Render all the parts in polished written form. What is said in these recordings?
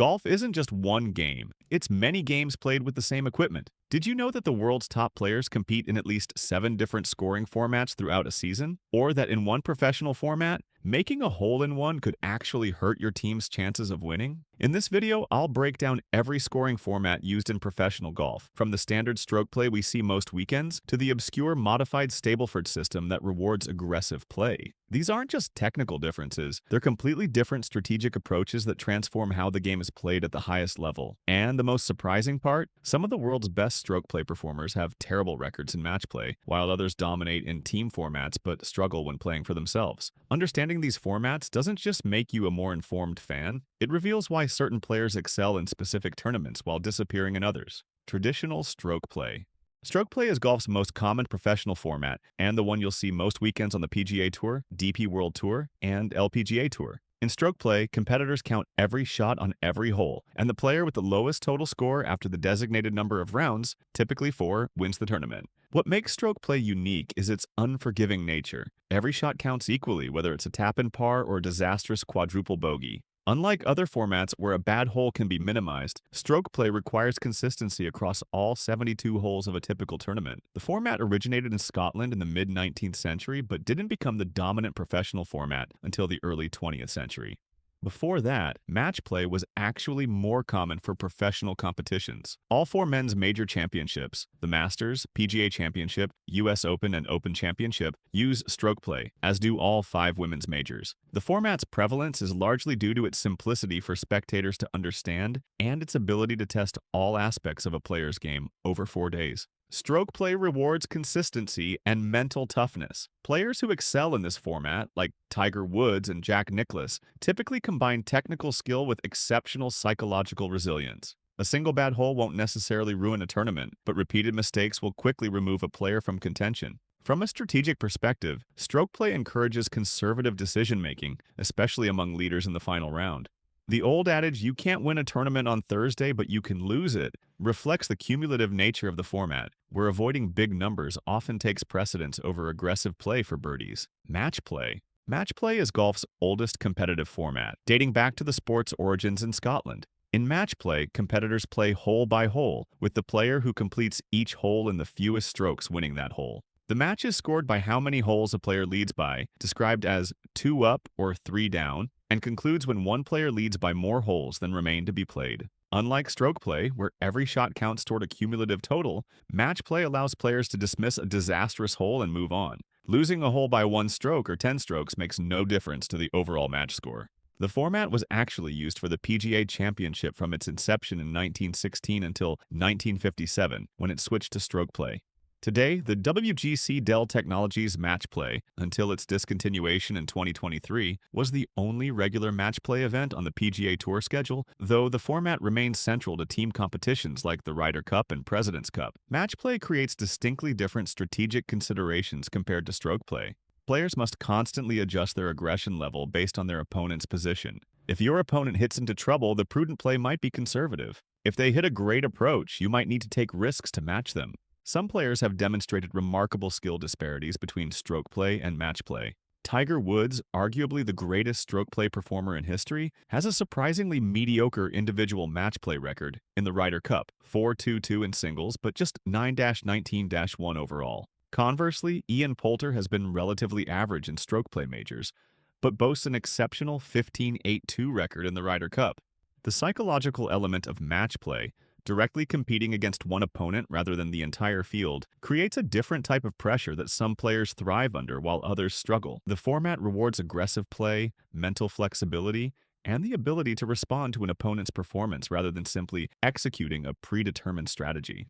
Golf isn't just one game, it's many games played with the same equipment. Did you know that the world's top players compete in at least 7 different scoring formats throughout a season? Or that in one professional format, making a hole-in-one could actually hurt your team's chances of winning? In this video, I'll break down every scoring format used in professional golf, from the standard stroke play we see most weekends to the obscure Modified Stableford system that rewards aggressive play. These aren't just technical differences, they're completely different strategic approaches that transform how the game is played at the highest level. And the most surprising part, some of the world's best stroke play performers have terrible records in match play, while others dominate in team formats but struggle when playing for themselves. Understanding these formats doesn't just make you a more informed fan, it reveals why certain players excel in specific tournaments while disappearing in others. Traditional stroke play. Stroke play is golf's most common professional format, and the one you'll see most weekends on the PGA Tour, DP World Tour, and LPGA Tour. In stroke play, competitors count every shot on every hole, and the player with the lowest total score after the designated number of rounds, typically 4, wins the tournament. What makes stroke play unique is its unforgiving nature. Every shot counts equally, whether it's a tap-in par or a disastrous quadruple bogey. Unlike other formats where a bad hole can be minimized, stroke play requires consistency across all 72 holes of a typical tournament. The format originated in Scotland in the mid-19th century but didn't become the dominant professional format until the early 20th century. Before that, match play was actually more common for professional competitions. All 4 men's major championships, the Masters, PGA Championship, US Open, and Open Championship, use stroke play, as do all 5 women's majors. The format's prevalence is largely due to its simplicity for spectators to understand and its ability to test all aspects of a player's game over 4 days. Stroke play rewards consistency and mental toughness. Players who excel in this format, like Tiger Woods and Jack Nicklaus, typically combine technical skill with exceptional psychological resilience. A single bad hole won't necessarily ruin a tournament, but repeated mistakes will quickly remove a player from contention. From a strategic perspective, stroke play encourages conservative decision-making, especially among leaders in the final round. The old adage, "you can't win a tournament on Thursday, but you can lose it," reflects the cumulative nature of the format, where avoiding big numbers often takes precedence over aggressive play for birdies. Match play. Match play is golf's oldest competitive format, dating back to the sport's origins in Scotland. In match play, competitors play hole by hole, with the player who completes each hole in the fewest strokes winning that hole. The match is scored by how many holes a player leads by, described as 2 up or 3 down, and concludes when one player leads by more holes than remain to be played. Unlike stroke play, where every shot counts toward a cumulative total, match play allows players to dismiss a disastrous hole and move on. Losing a hole by 1 stroke or 10 strokes makes no difference to the overall match score. The format was actually used for the PGA Championship from its inception in 1916 until 1957, when it switched to stroke play. Today, the WGC Dell Technologies Match Play, until its discontinuation in 2023, was the only regular match play event on the PGA Tour schedule, though the format remains central to team competitions like the Ryder Cup and President's Cup. Match play creates distinctly different strategic considerations compared to stroke play. Players must constantly adjust their aggression level based on their opponent's position. If your opponent hits into trouble, the prudent play might be conservative. If they hit a great approach, you might need to take risks to match them. Some players have demonstrated remarkable skill disparities between stroke play and match play. Tiger Woods, arguably the greatest stroke play performer in history, has a surprisingly mediocre individual match play record in the Ryder Cup, 4-2-2 in singles, but just 9-19-1 overall. Conversely, Ian Poulter has been relatively average in stroke play majors, but boasts an exceptional 15-8-2 record in the Ryder Cup. The psychological element of match play, directly competing against one opponent rather than the entire field, creates a different type of pressure that some players thrive under while others struggle. The format rewards aggressive play, mental flexibility, and the ability to respond to an opponent's performance rather than simply executing a predetermined strategy.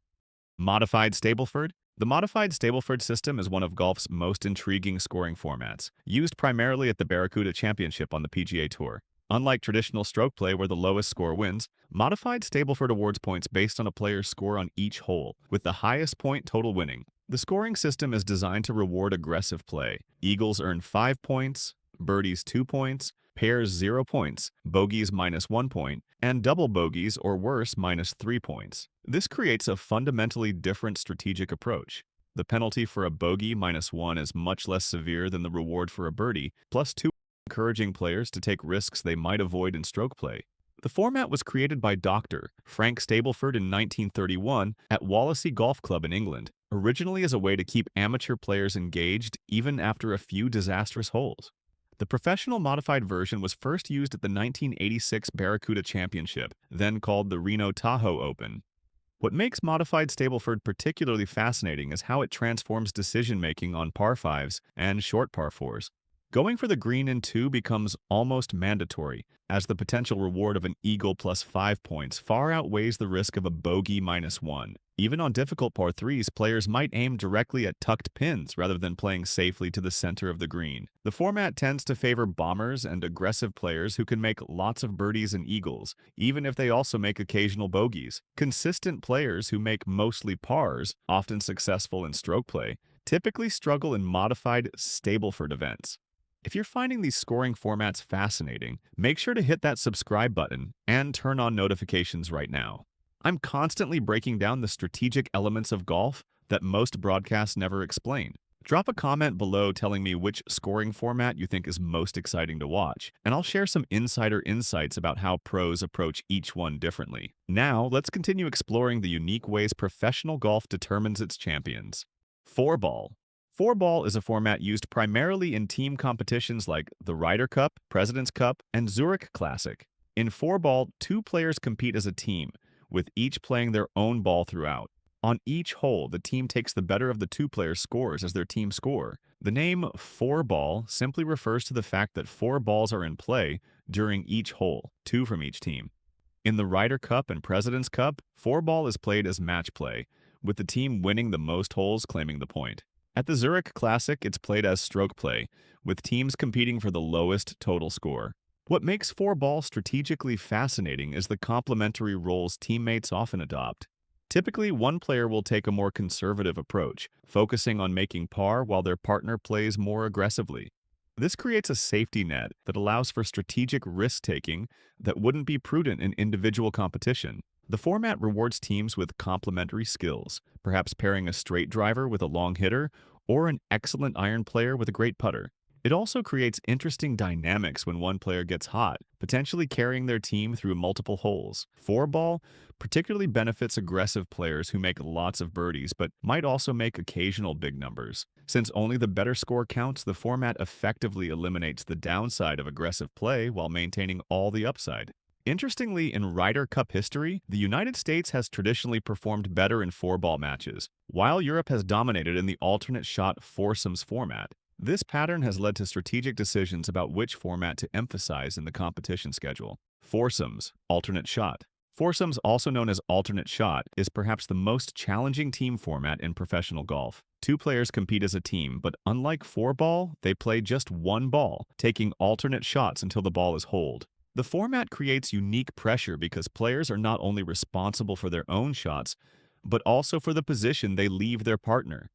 Modified Stableford. The Modified Stableford system is one of golf's most intriguing scoring formats, used primarily at the Barracuda Championship on the PGA Tour. Unlike traditional stroke play where the lowest score wins, Modified Stableford awards points based on a player's score on each hole, with the highest point total winning. The scoring system is designed to reward aggressive play. Eagles earn 5 points, birdies 2 points, pairs 0 points, bogeys -1 point, and double bogeys or worse -3 points. This creates a fundamentally different strategic approach. The penalty for a bogey -1 is much less severe than the reward for a birdie, +2, encouraging players to take risks they might avoid in stroke play. The format was created by Dr. Frank Stableford in 1931 at Wallasey Golf Club in England, originally as a way to keep amateur players engaged even after a few disastrous holes. The professional modified version was first used at the 1986 Barracuda Championship, then called the Reno Tahoe Open. What makes Modified Stableford particularly fascinating is how it transforms decision-making on par 5s and short par 4s. Going for the green in 2 becomes almost mandatory, as the potential reward of an eagle plus 5 points far outweighs the risk of a bogey minus 1. Even on difficult par 3s, players might aim directly at tucked pins rather than playing safely to the center of the green. The format tends to favor bombers and aggressive players who can make lots of birdies and eagles, even if they also make occasional bogeys. Consistent players who make mostly pars, often successful in stroke play, typically struggle in modified Stableford events. If you're finding these scoring formats fascinating, make sure to hit that subscribe button and turn on notifications right now. I'm constantly breaking down the strategic elements of golf that most broadcasts never explain. Drop a comment below telling me which scoring format you think is most exciting to watch, and I'll share some insider insights about how pros approach each one differently. Now, let's continue exploring the unique ways professional golf determines its champions. Fourball. Fourball is a format used primarily in team competitions like the Ryder Cup, President's Cup, and Zurich Classic. In Fourball, 2 players compete as a team, with each playing their own ball throughout. On each hole, the team takes the better of the 2 players' scores as their team score. The name Fourball simply refers to the fact that 4 balls are in play during each hole, 2 from each team. In the Ryder Cup and President's Cup, Fourball is played as match play, with the team winning the most holes claiming the point. At the Zurich Classic, it's played as stroke play, with teams competing for the lowest total score. What makes Fourball strategically fascinating is the complementary roles teammates often adopt. Typically, one player will take a more conservative approach, focusing on making par while their partner plays more aggressively. This creates a safety net that allows for strategic risk-taking that wouldn't be prudent in individual competition. The format rewards teams with complementary skills, perhaps pairing a straight driver with a long hitter or an excellent iron player with a great putter. It also creates interesting dynamics when one player gets hot, potentially carrying their team through multiple holes. Fourball particularly benefits aggressive players who make lots of birdies but might also make occasional big numbers. Since only the better score counts, the format effectively eliminates the downside of aggressive play while maintaining all the upside. Interestingly, in Ryder Cup history, the United States has traditionally performed better in Fourball matches, while Europe has dominated in the alternate shot foursomes format. This pattern has led to strategic decisions about which format to emphasize in the competition schedule. Foursomes, alternate shot. Foursomes, also known as alternate shot, is perhaps the most challenging team format in professional golf. 2 players compete as a team, but unlike Fourball, they play just one ball, taking alternate shots until the ball is holed. The format creates unique pressure because players are not only responsible for their own shots, but also for the position they leave their partner.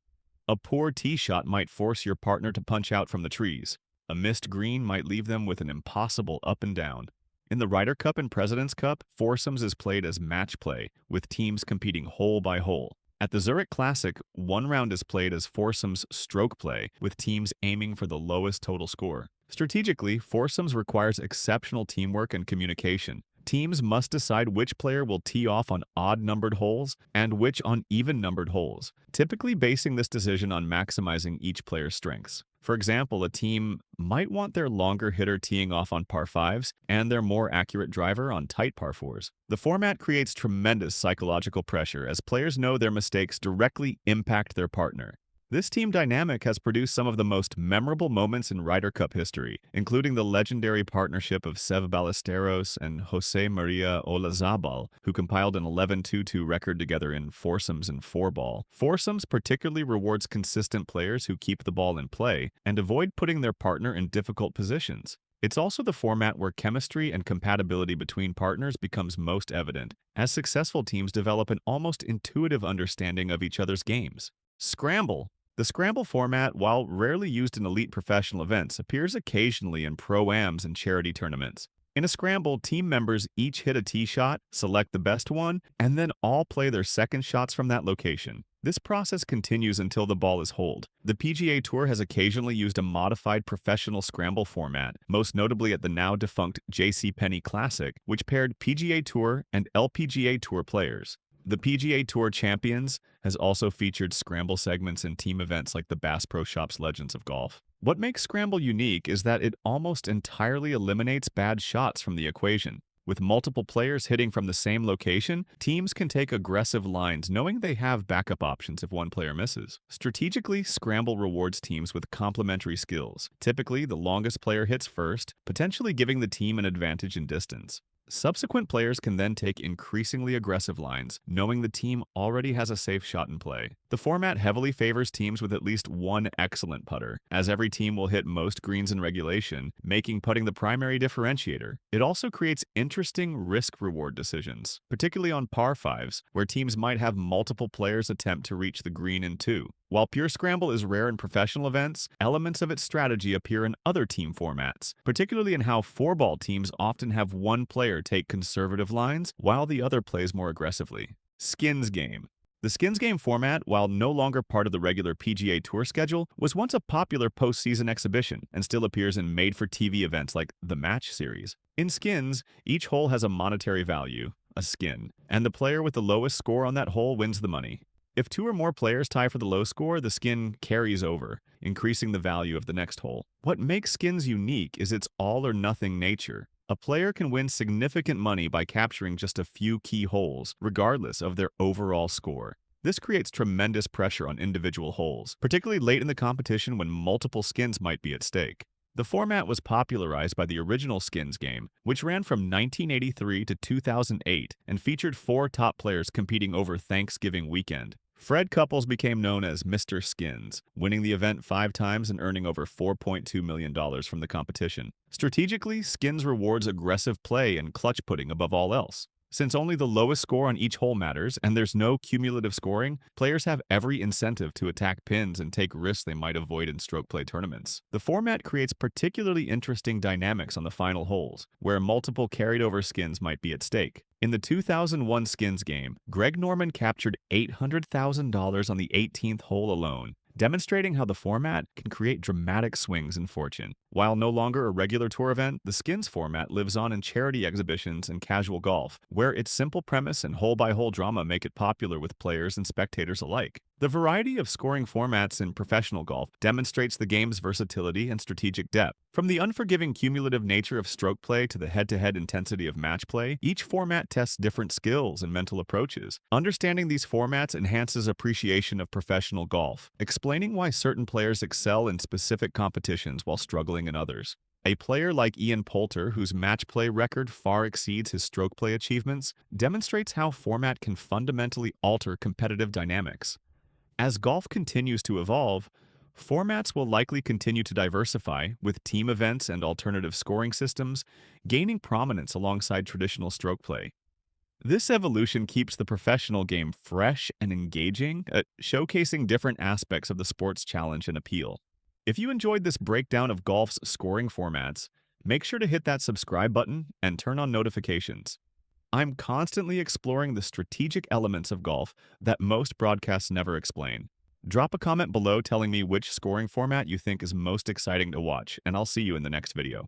A poor tee shot might force your partner to punch out from the trees. A missed green might leave them with an impossible up and down. In the Ryder Cup and President's Cup, foursomes is played as match play, with teams competing hole by hole. At the Zurich Classic, one round is played as foursomes stroke play, with teams aiming for the lowest total score. Strategically, foursomes requires exceptional teamwork and communication. Teams must decide which player will tee off on odd-numbered holes and which on even-numbered holes, typically basing this decision on maximizing each player's strengths. For example, a team might want their longer hitter teeing off on par 5s and their more accurate driver on tight par 4s. The format creates tremendous psychological pressure as players know their mistakes directly impact their partner. This team dynamic has produced some of the most memorable moments in Ryder Cup history, including the legendary partnership of Seve Ballesteros and Jose Maria Olazabal, who compiled an 11-2-2 record together in foursomes and Fourball. Foursomes particularly rewards consistent players who keep the ball in play and avoid putting their partner in difficult positions. It's also the format where chemistry and compatibility between partners becomes most evident, as successful teams develop an almost intuitive understanding of each other's games. Scramble. The Scramble format, while rarely used in elite professional events, appears occasionally in pro-ams and charity tournaments. In a scramble, team members each hit a tee shot, select the best one, and then all play their second shots from that location. This process continues until the ball is holed. The PGA Tour has occasionally used a modified professional scramble format, most notably at the now-defunct JCPenney Classic, which paired PGA Tour and LPGA Tour players. The PGA Tour Champions has also featured scramble segments in team events like the Bass Pro Shops Legends of Golf. What makes Scramble unique is that it almost entirely eliminates bad shots from the equation. With multiple players hitting from the same location, teams can take aggressive lines knowing they have backup options if one player misses. Strategically, Scramble rewards teams with complementary skills. Typically, the longest player hits first, potentially giving the team an advantage in distance. Subsequent players can then take increasingly aggressive lines, knowing the team already has a safe shot in play. The format heavily favors teams with at least one excellent putter, as every team will hit most greens in regulation, making putting the primary differentiator. It also creates interesting risk-reward decisions, particularly on par fives, where teams might have multiple players attempt to reach the green in two. While pure scramble is rare in professional events, elements of its strategy appear in other team formats, particularly in how Fourball teams often have one player take conservative lines while the other plays more aggressively. Skins game. The skins game format, while no longer part of the regular PGA Tour schedule, was once a popular postseason exhibition and still appears in made-for-TV events like the Match Series. In skins, each hole has a monetary value, a skin, and the player with the lowest score on that hole wins the money. If two or more players tie for the low score, the skin carries over, increasing the value of the next hole. What makes skins unique is its all-or-nothing nature. A player can win significant money by capturing just a few key holes, regardless of their overall score. This creates tremendous pressure on individual holes, particularly late in the competition when multiple skins might be at stake. The format was popularized by the original skins game, which ran from 1983 to 2008 and featured four top players competing over Thanksgiving weekend. Fred Couples became known as Mr. Skins, winning the event 5 times and earning over $4.2 million from the competition. Strategically, Skins rewards aggressive play and clutch putting above all else. Since only the lowest score on each hole matters and there's no cumulative scoring, players have every incentive to attack pins and take risks they might avoid in stroke play tournaments. The format creates particularly interesting dynamics on the final holes, where multiple carried-over skins might be at stake. In the 2001 skins game, Greg Norman captured $800,000 on the 18th hole alone, demonstrating how the format can create dramatic swings in fortune. While no longer a regular tour event, the skins format lives on in charity exhibitions and casual golf, where its simple premise and hole-by-hole drama make it popular with players and spectators alike. The variety of scoring formats in professional golf demonstrates the game's versatility and strategic depth. From the unforgiving cumulative nature of stroke play to the head-to-head intensity of match play, each format tests different skills and mental approaches. Understanding these formats enhances appreciation of professional golf, explaining why certain players excel in specific competitions while struggling in others. A player like Ian Poulter, whose match play record far exceeds his stroke play achievements, demonstrates how format can fundamentally alter competitive dynamics. As golf continues to evolve, formats will likely continue to diversify, with team events and alternative scoring systems gaining prominence alongside traditional stroke play. This evolution keeps the professional game fresh and engaging, showcasing different aspects of the sport's challenge and appeal. If you enjoyed this breakdown of golf's scoring formats, make sure to hit that subscribe button and turn on notifications. I'm constantly exploring the strategic elements of golf that most broadcasts never explain. Drop a comment below telling me which scoring format you think is most exciting to watch, and I'll see you in the next video.